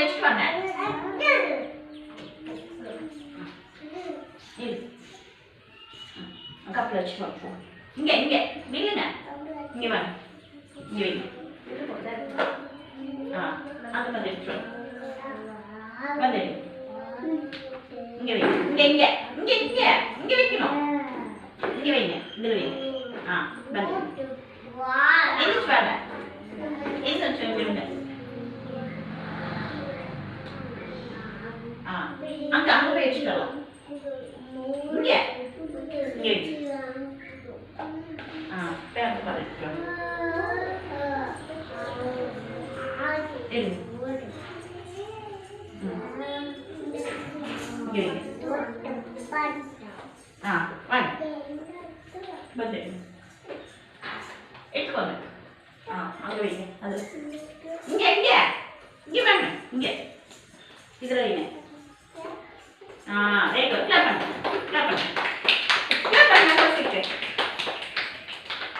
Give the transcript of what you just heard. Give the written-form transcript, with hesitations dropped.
வச்சுட்டு வாங்க. கப்பில் வச்சுட்டு வாங்க. இங்கே இங்கே நில்லுங்க. இங்கே வாங்க. இங்கே வைங்க. அந்த மாதிரி எடுத்துட்டு வாங்க. வந்து இங்கே வைங்க. இங்கே இங்கே இங்கே இங்கே இங்கே வைக்கணும். இங்கே வைங்க. இதில் வைங்க. வந்து எந்திரிச்சு வாங்க. எந்திரிச்சு விடுங்க. அங்க அங்க போய் வச்சுக்கலாம். இங்கே இங்கே வச்சு பேரண்ட் பார்த்துட்டு வாங்க. வந்து எடுத்துக்கோங்க. அங்கே வைங்க. அது இங்கே இங்கே இங்கே வாங்க. இங்கே இதில் வைங்க. ரைட்.